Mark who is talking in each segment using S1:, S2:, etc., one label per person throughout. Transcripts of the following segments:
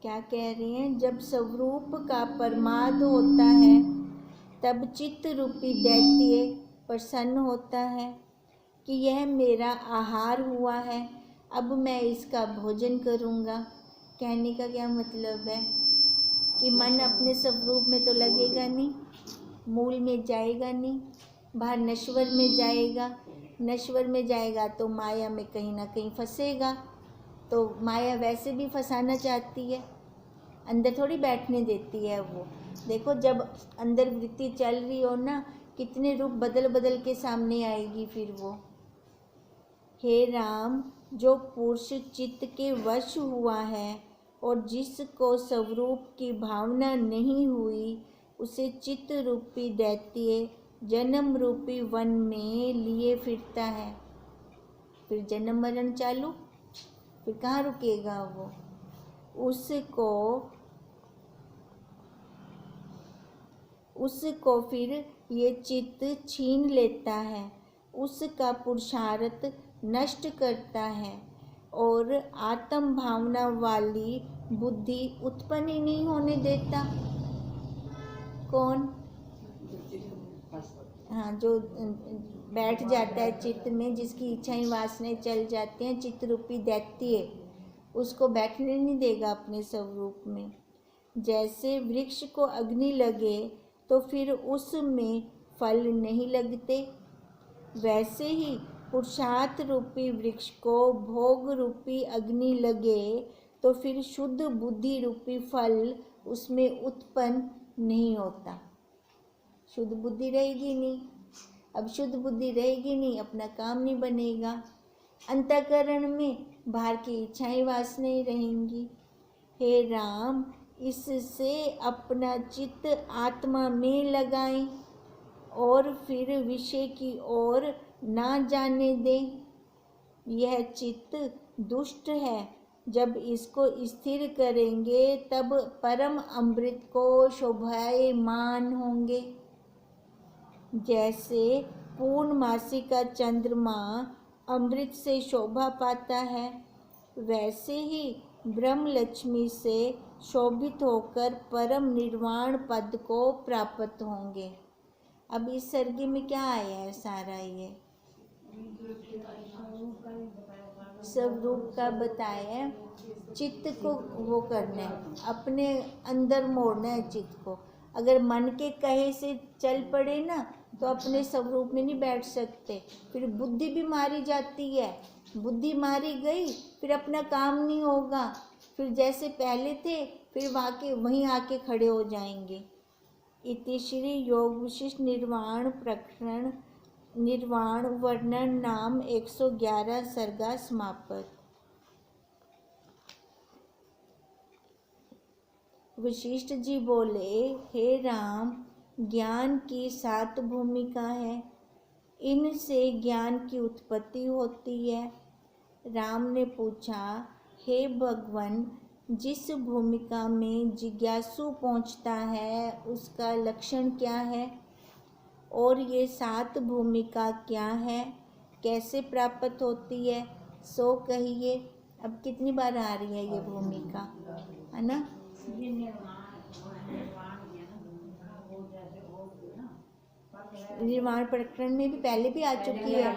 S1: क्या कह रही हैं? जब स्वरूप का प्रमाद होता है तब चित्त रूपी दैत्य प्रसन्न होता है कि यह मेरा आहार हुआ है, अब मैं इसका भोजन करूँगा। कहने का क्या मतलब है कि मन अपने स्वरूप में तो लगेगा नहीं, मूल में जाएगा नहीं, बाहर नश्वर में जाएगा। नश्वर में जाएगा तो माया में कहीं ना कहीं फंसेगा। तो माया वैसे भी फंसाना चाहती है, अंदर थोड़ी बैठने देती है वो। देखो जब अंदर वृत्ति चल रही हो ना, कितने रूप बदल बदल के सामने आएगी फिर वो। हे राम, जो पुरुष चित्त के वश हुआ है और जिसको स्वरूप की भावना नहीं हुई, उसे चित्त रूपी दैत्य जन्म रूपी वन में लिए फिरता है। फिर जन्म मरण चालू, फिर कहाँ रुकेगा वो? उसको फिर ये चित्त छीन लेता है, उसका पुरुषार्थ नष्ट करता है और आत्म भावना वाली बुद्धि उत्पन्न ही नहीं होने देता। कौन? हाँ, जो बैठ जाता है चित्त में, जिसकी इच्छाएं वासनाएं चल जाती हैं, चित्त रूपी दैत्य उसको बैठने नहीं देगा अपने स्वरूप में। जैसे वृक्ष को अग्नि लगे तो फिर उसमें फल नहीं लगते, वैसे ही पुरुषार्थ रूपी वृक्ष को भोग रूपी अग्नि लगे तो फिर शुद्ध बुद्धि रूपी फल उसमें उत्पन्न नहीं होता। शुद्ध बुद्धि रहेगी नहीं। अब शुद्ध बुद्धि रहेगी नहीं, अपना काम नहीं बनेगा। अंतःकरण में बाहर की इच्छाएं वासनाएं रहेंगी। हे राम, इससे अपना चित्त आत्मा में लगाएं और फिर विषय की ओर ना जाने दें। यह चित्त दुष्ट है, जब इसको स्थिर करेंगे तब परम अमृत को शोभायमान होंगे। जैसे पूर्णमासी का चंद्रमा अमृत से शोभा पाता है, वैसे ही ब्रह्म लक्ष्मी से शोभित होकर परम निर्वाण पद को प्राप्त होंगे। अब इस सर्ग में क्या आया है? सारा ये स्वरूप का बताया है। चित्त को वो करना है, अपने अंदर मोड़ना है चित्त को। अगर मन के कहे से चल पड़े ना तो अपने स्वरूप में नहीं बैठ सकते, फिर बुद्धि भी मारी जाती है। बुद्धि मारी गई फिर अपना काम नहीं होगा, फिर जैसे पहले थे फिर वहीं आके खड़े हो जाएंगे। इति श्री योग विशिष्ट निर्वाण प्रकरण निर्वाण वर्णन नाम 111 सर्गा समाप्त। वशिष्ठ जी बोले, हे राम, ज्ञान की 7 भूमिका है, इनसे ज्ञान की उत्पत्ति होती है। राम ने पूछा, हे भगवन, जिस भूमिका में जिज्ञासु पहुँचता है उसका लक्षण क्या है, और ये 7 भूमिका क्या है, कैसे प्राप्त होती है, सो कहिए। अब कितनी बार आ रही है ये भूमिका, है ना? निर्वाण प्रकरण में भी पहले भी आ चुकी है।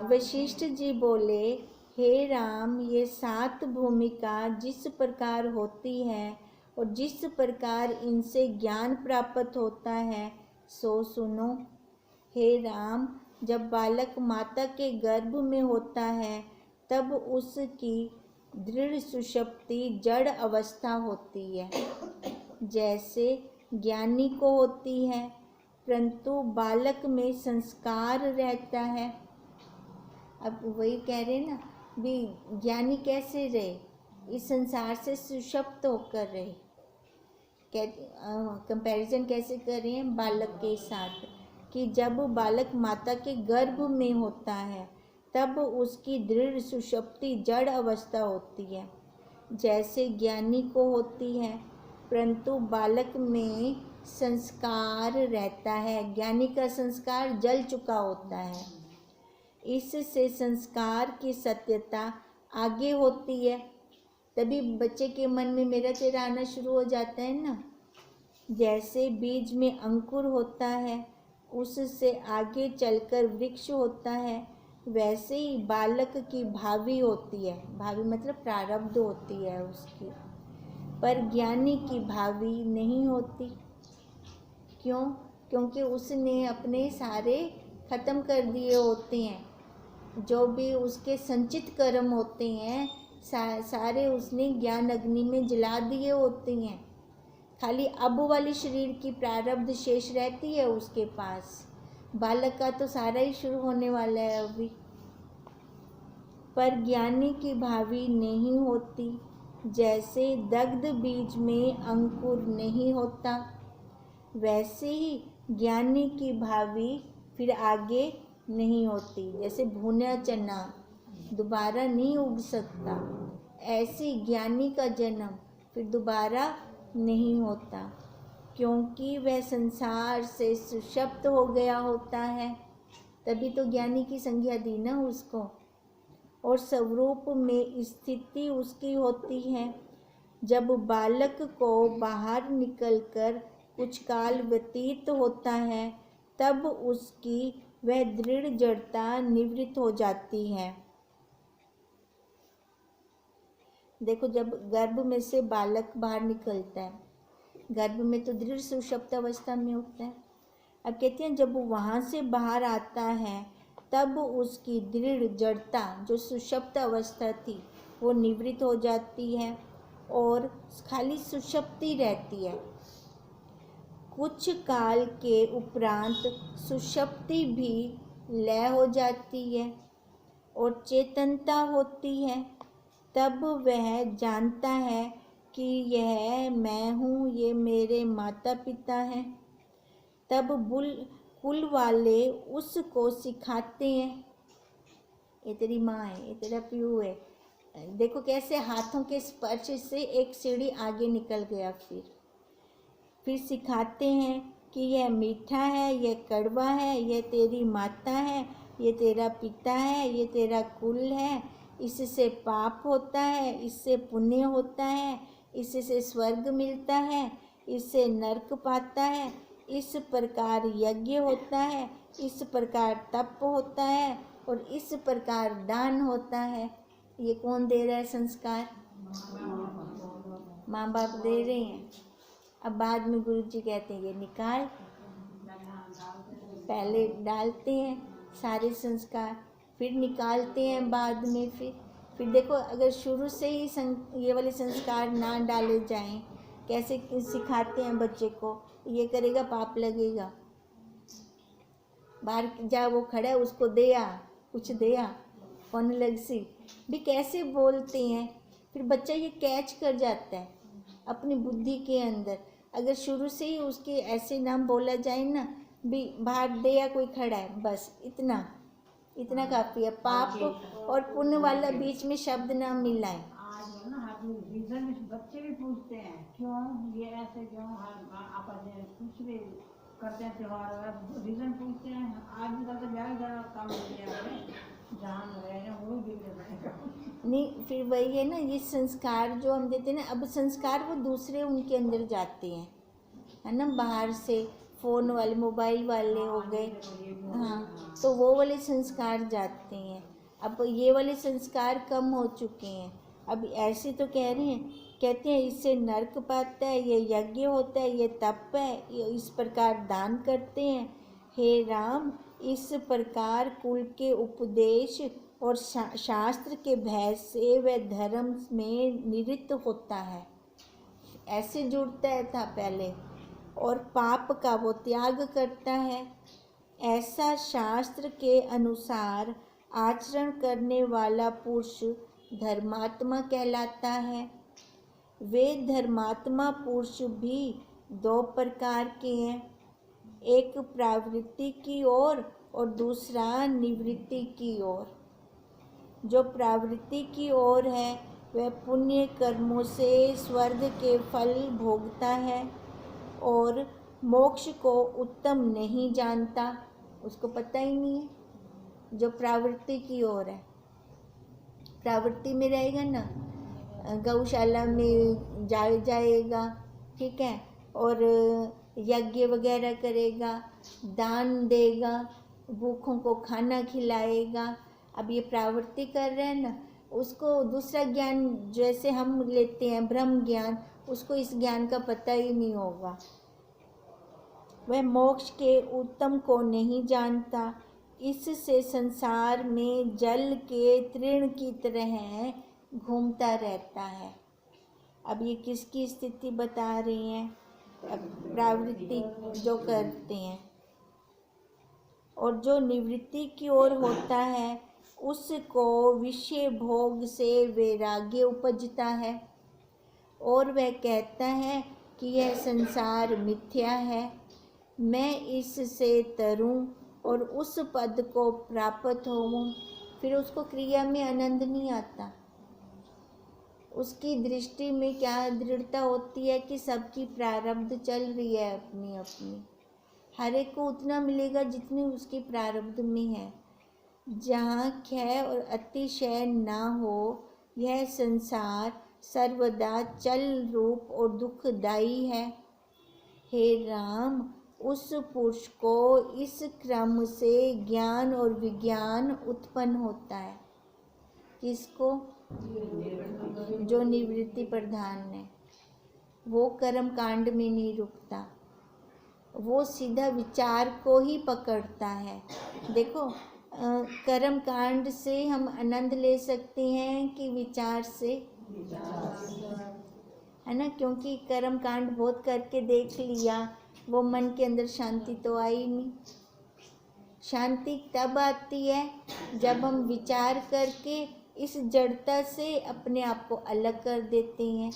S1: वशिष्ठ जी बोले, हे राम, ये 7 भूमिका जिस प्रकार होती है और जिस प्रकार इनसे ज्ञान प्राप्त होता है सो सुनो। हे राम, जब बालक माता के गर्भ में होता है तब उसकी दृढ़ सुषुप्ति जड़ अवस्था होती है, जैसे ज्ञानी को होती है, परंतु बालक में संस्कार रहता है। अब वही कह रहे ना भी, ज्ञानी कैसे रहे? इस संसार से सुषुप्त होकर रहे। कंपैरिजन कैसे कर रहे हैं बालक के साथ, कि जब बालक माता के गर्भ में होता है तब उसकी दृढ़ सुषुप्ति जड़ अवस्था होती है, जैसे ज्ञानी को होती है, परंतु बालक में संस्कार रहता है। ज्ञानी का संस्कार जल चुका होता है। इससे संस्कार की सत्यता आगे होती है, तभी बच्चे के मन में मेरा तेरा आना शुरू हो जाता है ना। जैसे बीज में अंकुर होता है, उससे आगे चलकर वृक्ष होता है, वैसे ही बालक की भावी होती है। भावी मतलब प्रारब्ध होती है उसकी, पर ज्ञानी की भावी नहीं होती। क्यों? क्योंकि उसने अपने सारे खत्म कर दिए होते हैं। जो भी उसके संचित कर्म होते हैं सारे उसने ज्ञान अग्नि में जला दिए होते हैं। खाली अब वाली शरीर की प्रारब्ध शेष रहती है उसके पास। बालक का तो सारा ही शुरू होने वाला है अभी। पर ज्ञानी की भावी नहीं होती। जैसे दग्ध बीज में अंकुर नहीं होता, वैसे ही ज्ञानी की भावी फिर आगे नहीं होती। जैसे भुना चना दोबारा नहीं उग सकता, ऐसे ज्ञानी का जन्म फिर दोबारा नहीं होता, क्योंकि वह संसार से सुषप्त हो गया होता है। तभी तो ज्ञानी की संज्ञा दी ना उसको। और स्वरूप में स्थिति उसकी होती है। जब बालक को बाहर निकलकर कुछ काल व्यतीत होता है, तब उसकी वह दृढ़ जड़ता निवृत्त हो जाती है। देखो, जब गर्भ में से बालक बाहर निकलता है, गर्भ में तो दृढ़ सुषुप्त अवस्था में होता है। अब कहते हैं जब वो वहाँ से बाहर आता है, तब उसकी दृढ़ जड़ता जो सुषुप्त अवस्था थी वो निवृत्त हो जाती है और खाली सुषुप्ति रहती है। कुछ काल के उपरांत सुषुप्ति भी लय हो जाती है और चेतनता होती है। तब वह जानता है कि यह मैं हूँ, ये मेरे माता पिता हैं। तब कुल वाले उसको सिखाते हैं, ये तेरी माँ है, ये तेरा प्यू है। देखो कैसे हाथों के स्पर्श से एक सीढ़ी आगे निकल गया। फिर सिखाते हैं कि यह मीठा है, यह कड़वा है, यह तेरी माता है, ये तेरा पिता है, ये तेरा कुल है। इससे पाप होता है, इससे पुण्य होता है, इससे स्वर्ग मिलता है, इससे नरक पाता है, इस प्रकार यज्ञ होता है, इस प्रकार तप होता है और इस प्रकार दान होता है। ये कौन दे रहा है संस्कार? माँ बाप दे रहे हैं। अब बाद में गुरुजी कहते हैं ये निकाल, पहले डालते हैं सारे संस्कार, फिर निकालते हैं बाद में। फिर देखो, अगर शुरू से ही ये वाले संस्कार ना डाले जाएं, कैसे सिखाते हैं बच्चे को, ये करेगा पाप लगेगा, बाहर जा वो खड़ा है उसको दिया, कुछ दिया, कौन लग सी भी कैसे बोलते हैं। फिर बच्चा ये कैच कर जाता है अपनी बुद्धि के अंदर। अगर शुरू से ही उसके ऐसे नाम बोला जाए ना, भी बाहर दे या कोई खड़ा है, बस इतना काफ़ी है। पाप और पुण्य वाला बीच में शब्द ना मिलाएं।
S2: आज ना रीजन बच्चे भी पूछते हैं क्यों ये ऐसे, क्यों आपस में कुछ भी करते हैं त्योहार, रीजन पूछते हैं। आज भी तो ज़्यादा काम हो गया है, जहाँ रह रहे वो भी
S1: नहीं, फिर वही है ना, ये संस्कार जो हम देते हैं ना, अब संस्कार वो दूसरे उनके अंदर जाते हैं, है ना, बाहर से फ़ोन वाले, मोबाइल वाले हो गए, हाँ, तो वो वाले संस्कार जाते हैं। अब ये वाले संस्कार कम हो चुके हैं। अब ऐसे तो कह रहे हैं, कहते हैं इससे नरक पाता है, ये यज्ञ होता है, ये तप है, ये इस प्रकार दान करते हैं। हे राम, इस प्रकार कुल के उपदेश और शास्त्र के भय से वह धर्म में निवृत्त होता है। ऐसे जुड़ता है था पहले, और पाप का वो त्याग करता है। ऐसा शास्त्र के अनुसार आचरण करने वाला पुरुष धर्मात्मा कहलाता है। वे धर्मात्मा पुरुष भी दो प्रकार के हैं, एक प्रवृत्ति की ओर और दूसरा निवृत्ति की ओर। जो प्रवृत्ति की ओर है वह पुण्य कर्मों से स्वर्ग के फल भोगता है और मोक्ष को उत्तम नहीं जानता, उसको पता ही नहीं है। जो प्रवृत्ति की ओर है, प्रवृत्ति में रहेगा ना, गौशाला में जाएगा, ठीक है, और यज्ञ वगैरह करेगा, दान देगा, भूखों को खाना खिलाएगा। अब ये प्रवृत्ति कर रहे हैं ना, उसको दूसरा ज्ञान जैसे हम लेते हैं ब्रह्म ज्ञान, उसको इस ज्ञान का पता ही नहीं होगा। वह मोक्ष के उत्तम को नहीं जानता, इससे संसार में जल के तृण की तरह घूमता रहता है। अब ये किसकी स्थिति बता रही हैं? अब प्रवृत्ति जो करते हैं, और जो निवृत्ति की ओर होता है उसको विषय भोग से वैराग्य उपजता है, और वह कहता है कि यह संसार मिथ्या है, मैं इससे तरूं और उस पद को प्राप्त होऊं। फिर उसको क्रिया में आनंद नहीं आता। उसकी दृष्टि में क्या दृढ़ता होती है कि सबकी प्रारब्ध चल रही है अपनी अपनी, हर एक को उतना मिलेगा जितनी उसकी प्रारब्ध में है। जहाँ क्षय और अतिशय ना हो, यह संसार सर्वदा चल रूप और दुखदायी है। हे राम, उस पुरुष को इस क्रम से ज्ञान और विज्ञान उत्पन्न होता है। किसको? जो निवृत्ति प्रधान है, वो कर्म कांड में नहीं रुकता, वो सीधा विचार को ही पकड़ता है। देखो, कर्म कांड से हम आनंद ले सकते हैं कि विचार से, है ना, क्योंकि कर्म कांड बहुत करके देख लिया, वो मन के अंदर शांति तो आई नहीं। शांति तब आती है जब हम विचार करके इस जड़ता से अपने आप को अलग कर देते हैं।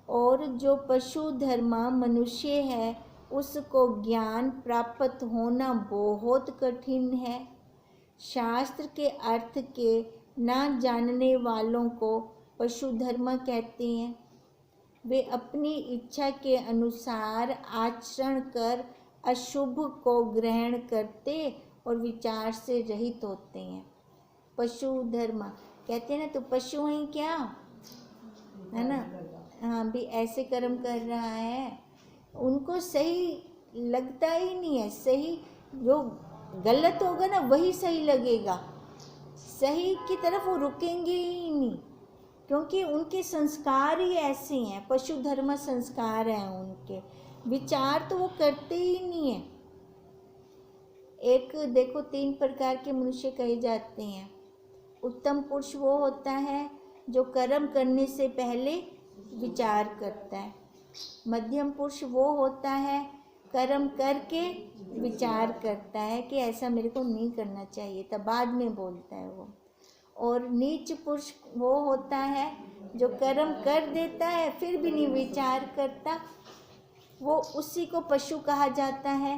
S1: और जो पशु धर्मा मनुष्य है, उसको ज्ञान प्राप्त होना बहुत कठिन है। शास्त्र के अर्थ के ना जानने वालों को पशु धर्म कहते हैं। वे अपनी इच्छा के अनुसार आचरण कर अशुभ को ग्रहण करते और विचार से रहित होते हैं। पशु धर्म कहते हैं ना, तो पशु हैं क्या, है ना। हाँ भी, ऐसे कर्म कर रहा है, उनको सही लगता ही नहीं है। सही जो गलत होगा ना वही सही लगेगा, सही की तरफ वो रुकेंगे ही नहीं, क्योंकि उनके संस्कार ही ऐसे हैं। पशु धर्म संस्कार हैं उनके, विचार तो वो करते ही नहीं है। एक देखो, 3 प्रकार के मनुष्य कहे जाते हैं। उत्तम पुरुष वो होता है जो कर्म करने से पहले विचार करता है। मध्यम पुरुष वो होता है कर्म करके विचार करता है कि ऐसा मेरे को नहीं करना चाहिए, तब बाद में बोलता है वो। और नीच पुरुष वो होता है जो कर्म कर देता है फिर भी नहीं विचार करता, वो उसी को पशु कहा जाता है।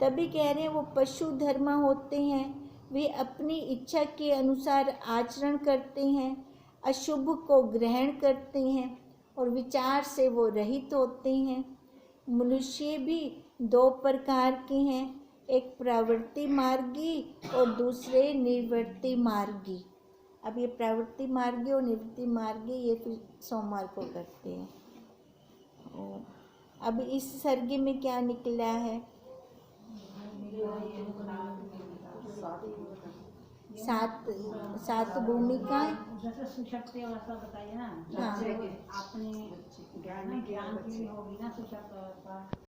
S1: तभी कह रहे हैं वो पशु धर्म होते हैं। वे अपनी इच्छा के अनुसार आचरण करते हैं, अशुभ को ग्रहण करते हैं और विचार से वो रहित होते हैं। मनुष्य भी 2 प्रकार के हैं, एक प्रवृत्ति मार्गी और दूसरे निवृत्ति मार्गी। अब ये प्रवृत्ति मार्गी और निवृत्ति मार्गी ये फिर सोमवार को करते हैं। अब इस सर्गे में क्या निकला है? सात भूमिका,
S2: जैसे सुशक्ति अवस्था बताइए ना,
S1: हाँ।
S2: अपने ज्ञान की भी होगी ना सुशक्ति अवस्था।